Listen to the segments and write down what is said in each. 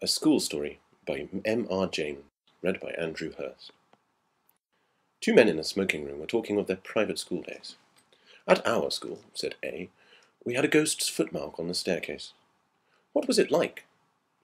A School Story by M.R. James, read by Andrew Hirst. Two men in a smoking room were talking of their private school days. "At our school," said A, "we had a ghost's footmark on the staircase." "What was it like?"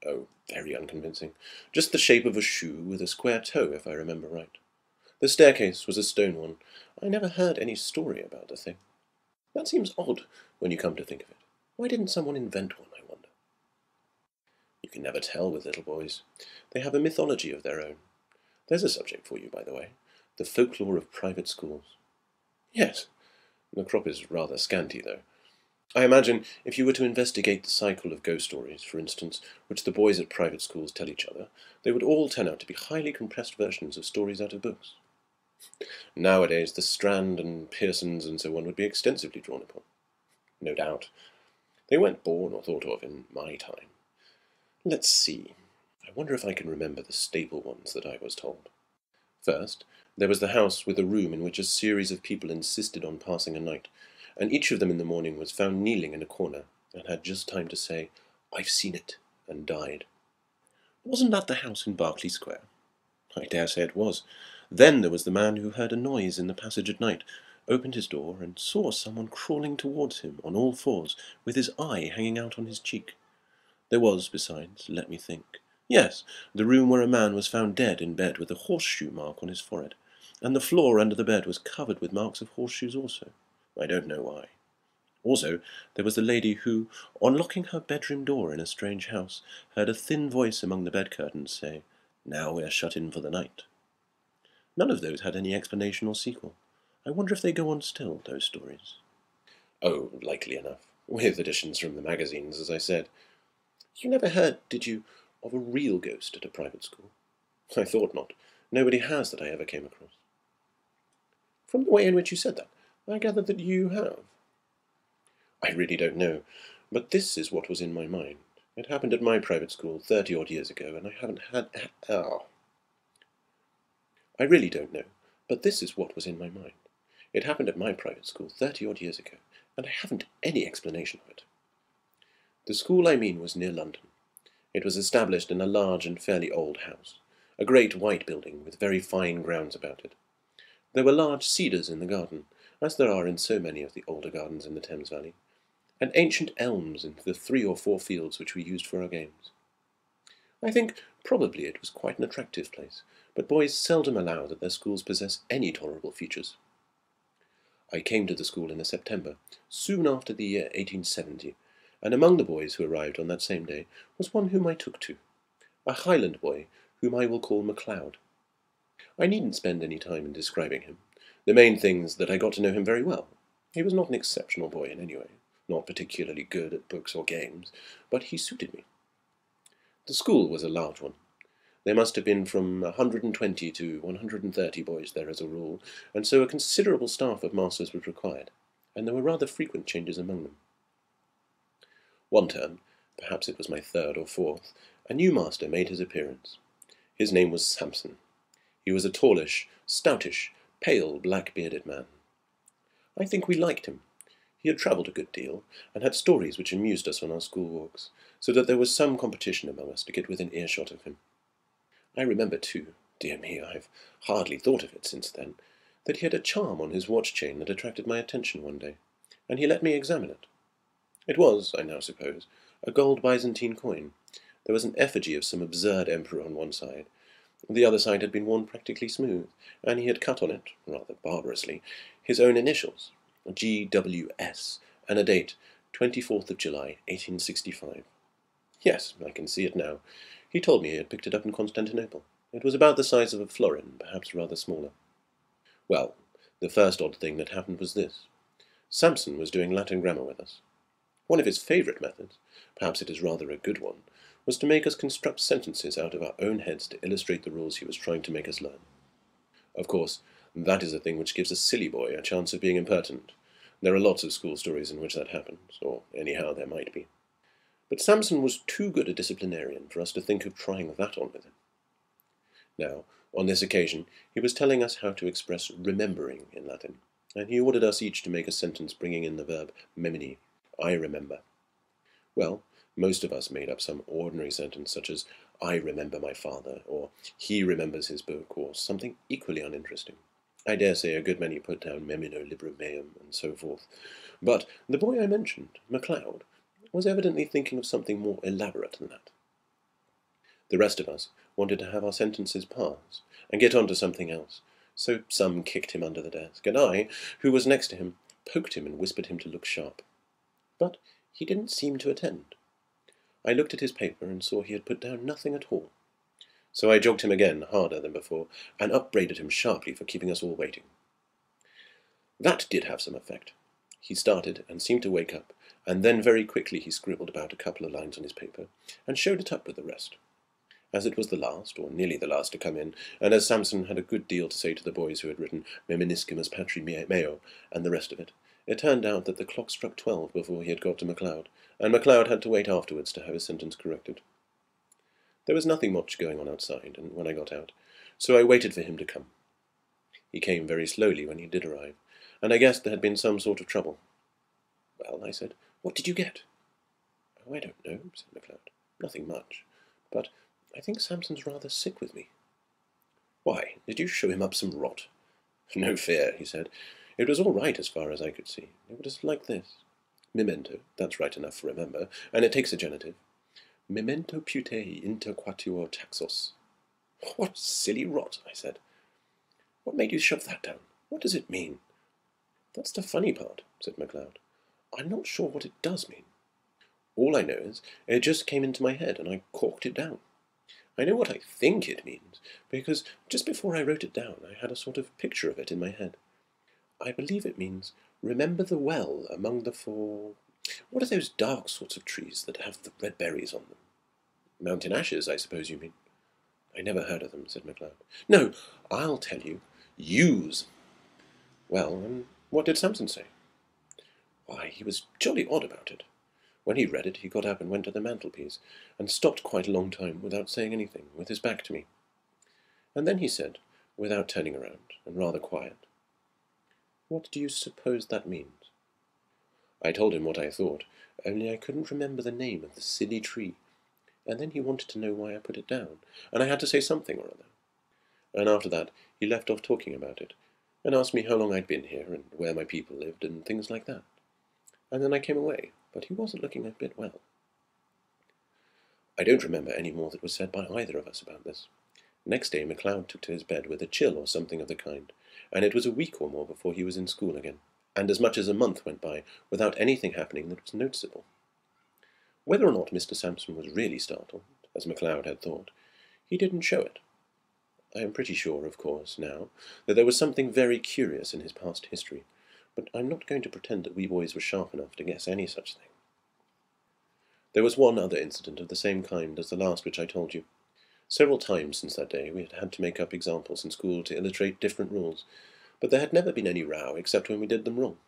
"Oh, very unconvincing. Just the shape of a shoe with a square toe, if I remember right. The staircase was a stone one. I never heard any story about the thing." "That seems odd, when you come to think of it. Why didn't someone invent one, I wonder?" "You can never tell with little boys. They have a mythology of their own. There's a subject for you, by the way. The folklore of private schools." "Yes. The crop is rather scanty, though. I imagine if you were to investigate the cycle of ghost stories, for instance, which the boys at private schools tell each other, they would all turn out to be highly compressed versions of stories out of books. Nowadays, the Strand and Pearsons and so on would be extensively drawn upon." "No doubt. They weren't born or thought of in my time. Let's see. I wonder if I can remember the staple ones that I was told. First, there was the house with a room in which a series of people insisted on passing a night, and each of them in the morning was found kneeling in a corner, and had just time to say, 'I've seen it,' and died." "Wasn't that the house in Berkeley Square?" "I dare say it was. Then there was the man who heard a noise in the passage at night, opened his door, and saw someone crawling towards him on all fours, with his eye hanging out on his cheek. There was, besides, let me think. Yes, the room where a man was found dead in bed with a horseshoe mark on his forehead, and the floor under the bed was covered with marks of horseshoes also. I don't know why. Also, there was the lady who, on locking her bedroom door in a strange house, heard a thin voice among the bed curtains say, 'Now we're shut in for the night.' None of those had any explanation or sequel. I wonder if they go on still, those stories." "Oh, likely enough, with additions from the magazines, as I said. You never heard, did you, of a real ghost at a private school?" "I thought not. Nobody has that I ever came across." "From the way in which you said that, I gather that you have." "I really don't know, but this is what was in my mind. It happened at my private school 30-odd years ago, and I haven't had... I really don't know, but this is what was in my mind. It happened at my private school 30-odd years ago, and I haven't any explanation of it. The school I mean was near London. It was established in a large and fairly old house, a great white building with very fine grounds about it. There were large cedars in the garden, as there are in so many of the older gardens in the Thames Valley, and ancient elms in the 3 or 4 fields which we used for our games. I think probably it was quite an attractive place, but boys seldom allow that their schools possess any tolerable features. I came to the school in the September, soon after the year 1870, and among the boys who arrived on that same day was one whom I took to, a Highland boy whom I will call MacLeod. I needn't spend any time in describing him. The main thing is that I got to know him very well. He was not an exceptional boy in any way, not particularly good at books or games, but he suited me. The school was a large one. There must have been from 120 to 130 boys there as a rule, and so a considerable staff of masters was required, and there were rather frequent changes among them. One term, perhaps it was my 3rd or 4th, a new master made his appearance. His name was Samson. He was a tallish, stoutish, pale, black-bearded man. I think we liked him. He had travelled a good deal, and had stories which amused us on our school walks, so that there was some competition among us to get within earshot of him. I remember, too, dear me, I've hardly thought of it since then, that he had a charm on his watch-chain that attracted my attention one day, and he let me examine it. It was, I now suppose, a gold Byzantine coin. There was an effigy of some absurd emperor on one side. The other side had been worn practically smooth, and he had cut on it, rather barbarously, his own initials, G.W.S., and a date, 24th of July, 1865. Yes, I can see it now. He told me he had picked it up in Constantinople. It was about the size of a florin, perhaps rather smaller. Well, the first odd thing that happened was this. Samson was doing Latin grammar with us. One of his favourite methods, perhaps it is rather a good one, was to make us construct sentences out of our own heads to illustrate the rules he was trying to make us learn. Of course, that is a thing which gives a silly boy a chance of being impertinent. There are lots of school stories in which that happens, or anyhow there might be. But Samson was too good a disciplinarian for us to think of trying that on with him. Now, on this occasion, he was telling us how to express remembering in Latin, and he ordered us each to make a sentence bringing in the verb memini, I remember. Well, Most of us made up some ordinary sentence such as, I remember my father, or he remembers his book, or something equally uninteresting. I dare say a good many put down memino librum meum, and so forth. But the boy I mentioned, MacLeod, was evidently thinking of something more elaborate than that. The rest of us wanted to have our sentences pass, and get on to something else, so some kicked him under the desk, and I, who was next to him, poked him and whispered him to look sharp. But he didn't seem to attend. I looked at his paper and saw he had put down nothing at all. So I jogged him again, harder than before, and upbraided him sharply for keeping us all waiting. That did have some effect. He started and seemed to wake up, and then very quickly he scribbled about a couple of lines on his paper, and showed it up with the rest. As it was the last, or nearly the last, to come in, and as Samson had a good deal to say to the boys who had written Memeniscimus patri meo and the rest of it, it turned out that the clock struck 12 before he had got to MacLeod, and MacLeod had to wait afterwards to have his sentence corrected. There was nothing much going on outside, and when I got out, so I waited for him to come. He came very slowly when he did arrive, and I guessed there had been some sort of trouble. Well, I said, what did you get? Oh, I don't know, said MacLeod. Nothing much, but I think Samson's rather sick with me. Why, did you show him up some rot? No fear, he said. It was all right as far as I could see. It was like this. Memento, that's right enough for remember, and it takes a genitive. Memento putei inter quatuor taxos. What silly rot, I said. What made you shove that down? What does it mean? That's the funny part, said MacLeod. I'm not sure what it does mean. All I know is it just came into my head and I corked it down. I know what I think it means, because just before I wrote it down I had a sort of picture of it in my head. I believe it means, remember the well among the four... What are those dark sorts of trees that have the red berries on them? Mountain ashes, I suppose you mean. I never heard of them, said MacLeod. No, I'll tell you. Yews. Well, and what did Samson say? Why, he was jolly odd about it. When he read it, he got up and went to the mantelpiece, and stopped quite a long time without saying anything, with his back to me. And then he said, without turning around, and rather quiet, what do you suppose that means? I told him what I thought, only I couldn't remember the name of the silly tree, and then he wanted to know why I put it down, and I had to say something or other. And after that he left off talking about it, and asked me how long I'd been here, and where my people lived, and things like that. And then I came away, but he wasn't looking a bit well. I don't remember any more that was said by either of us about this. Next day MacLeod took to his bed with a chill or something of the kind, and it was a week or more before he was in school again, and as much as a month went by without anything happening that was noticeable. Whether or not Mr. Samson was really startled, as MacLeod had thought, he didn't show it. I am pretty sure, of course, now, that there was something very curious in his past history, but I'm not going to pretend that we boys were sharp enough to guess any such thing. There was one other incident of the same kind as the last which I told you. Several times since that day we had had to make up examples in school to illustrate different rules, but there had never been any row except when we did them wrong.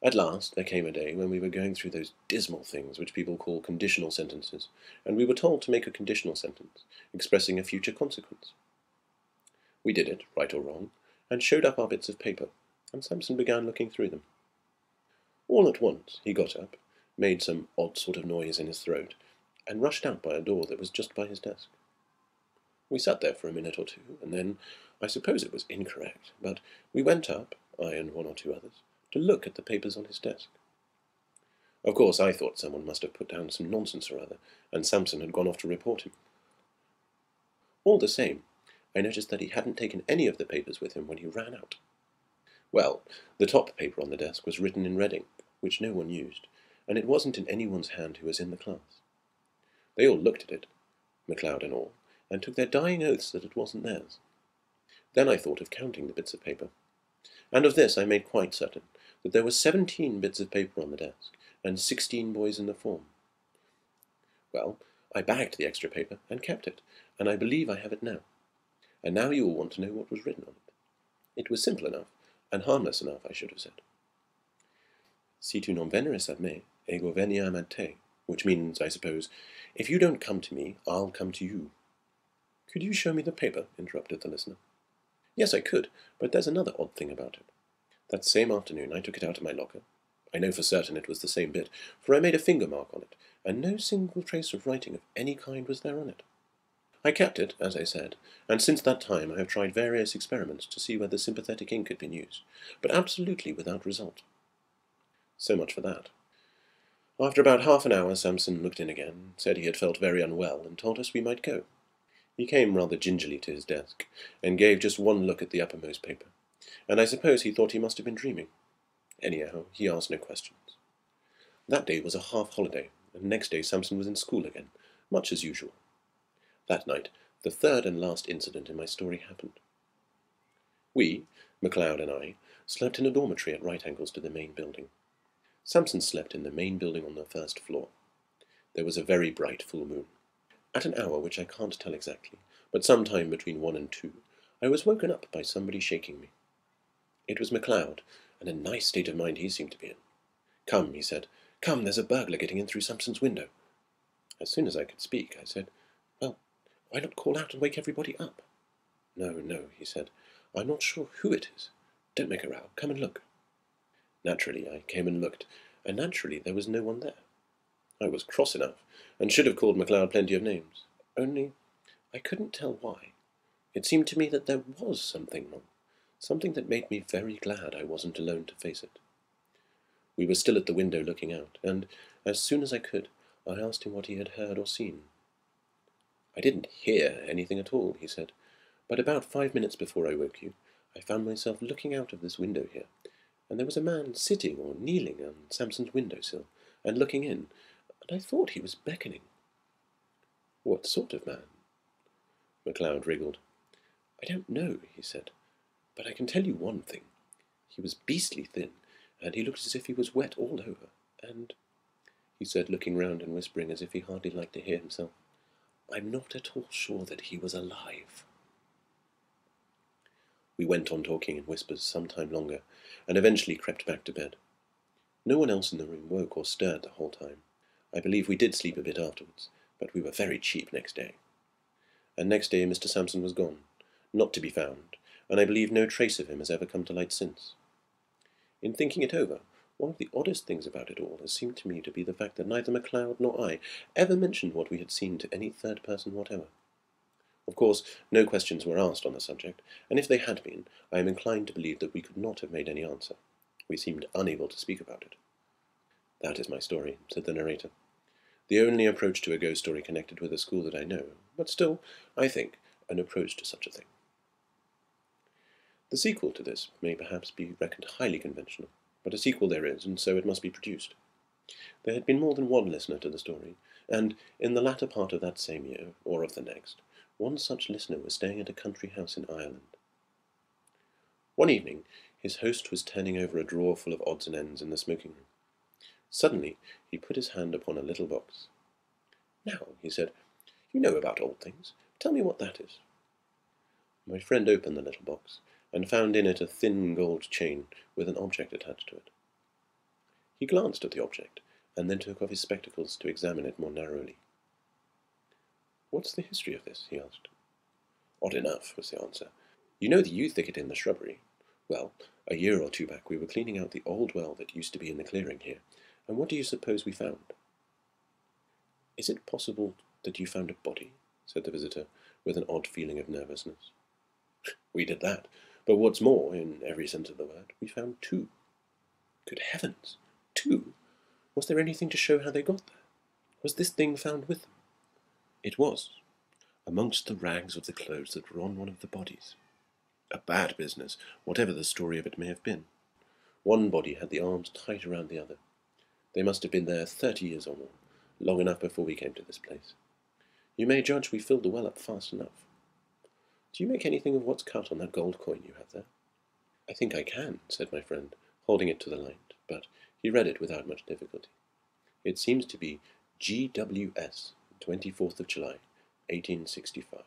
At last there came a day when we were going through those dismal things which people call conditional sentences, and we were told to make a conditional sentence, expressing a future consequence. We did it, right or wrong, and showed up our bits of paper, and Samson began looking through them. All at once he got up, made some odd sort of noise in his throat, and rushed out by a door that was just by his desk. We sat there for a minute or two, and then, I suppose it was incorrect, but we went up, I and one or two others, to look at the papers on his desk. Of course I thought someone must have put down some nonsense or other, and Samson had gone off to report him. All the same, I noticed that he hadn't taken any of the papers with him when he ran out. Well, the top paper on the desk was written in red ink, which no one used, and it wasn't in anyone's hand who was in the class. They all looked at it, MacLeod and all, and took their dying oaths that it wasn't theirs. Then I thought of counting the bits of paper, and of this I made quite certain, that there were 17 bits of paper on the desk, and 16 boys in the form. Well, I bagged the extra paper and kept it, and I believe I have it now. And now you all want to know what was written on it. It was simple enough, and harmless enough, I should have said. Si tu non veneris ad me, ego veniam ad te, which means, I suppose, if you don't come to me, I'll come to you. Could you show me the paper? Interrupted the listener. Yes, I could, but there's another odd thing about it. That same afternoon I took it out of my locker. I know for certain it was the same bit, for I made a finger mark on it, and no single trace of writing of any kind was there on it. I kept it, as I said, and since that time I have tried various experiments to see whether sympathetic ink had been used, but absolutely without result. So much for that. After about half an hour, Samson looked in again, said he had felt very unwell, and told us we might go. He came rather gingerly to his desk, and gave just one look at the uppermost paper, and I suppose he thought he must have been dreaming. Anyhow, he asked no questions. That day was a half-holiday, and next day Samson was in school again, much as usual. That night, the third and last incident in my story happened. We, MacLeod and I, slept in a dormitory at right angles to the main building. Samson slept in the main building on the first floor. There was a very bright full moon. At an hour which I can't tell exactly, but some time between 1 and 2, I was woken up by somebody shaking me. It was MacLeod, and a nice state of mind he seemed to be in. "Come," he said, "come, there's a burglar getting in through Samson's window." As soon as I could speak, I said, "Well, why not call out and wake everybody up?" No, he said, "I'm not sure who it is. Don't make a row, come and look." Naturally, I came and looked, and naturally there was no one there. I was cross enough, and should have called MacLeod plenty of names, only I couldn't tell why. It seemed to me that there was something wrong, something that made me very glad I wasn't alone to face it. We were still at the window looking out, and as soon as I could, I asked him what he had heard or seen. "I didn't hear anything at all," he said, "but about 5 minutes before I woke you, I found myself looking out of this window here, and there was a man sitting or kneeling on Samson's windowsill and looking in, and I thought he was beckoning." "What sort of man?" MacLeod wriggled. "I don't know," he said, "but I can tell you one thing. He was beastly thin, and he looked as if he was wet all over, and," he said, looking round and whispering as if he hardly liked to hear himself, "I'm not at all sure that he was alive." We went on talking in whispers some time longer, and eventually crept back to bed. No one else in the room woke or stirred the whole time. I believe we did sleep a bit afterwards, but we were very cheap next day. And next day Mr. Samson was gone, not to be found, and I believe no trace of him has ever come to light since. In thinking it over, one of the oddest things about it all has seemed to me to be the fact that neither MacLeod nor I ever mentioned what we had seen to any third person whatever. Of course, no questions were asked on the subject, and if they had been, I am inclined to believe that we could not have made any answer. We seemed unable to speak about it. "That is my story," said the narrator. "The only approach to a ghost story connected with a school that I know, but still, I think, an approach to such a thing." The sequel to this may perhaps be reckoned highly conventional, but a sequel there is, and so it must be produced. There had been more than one listener to the story, and in the latter part of that same year, or of the next, one such listener was staying at a country house in Ireland. One evening, his host was turning over a drawer full of odds and ends in the smoking room. Suddenly, he put his hand upon a little box. "Now," he said, "you know about old things. Tell me what that is." My friend opened the little box, and found in it a thin gold chain with an object attached to it. He glanced at the object, and then took off his spectacles to examine it more narrowly. "What's the history of this?" he asked. "Odd enough," was the answer. "You know the yew thicket in the shrubbery? Well, a year or two back we were cleaning out the old well that used to be in the clearing here, and what do you suppose we found?" "Is it possible that you found a body?" said the visitor, with an odd feeling of nervousness. "We did that, but what's more, in every sense of the word, we found 2. "Good heavens! 2? Was there anything to show how they got there? Was this thing found with them?" "It was, amongst the rags of the clothes that were on one of the bodies. A bad business, whatever the story of it may have been. One body had the arms tight around the other. They must have been there 30 years or more, long enough before we came to this place. You may judge we filled the well up fast enough. Do you make anything of what's cut on that gold coin you have there?" "I think I can," said my friend, holding it to the light, but he read it without much difficulty. "It seems to be GWS, 24th of July, 1865.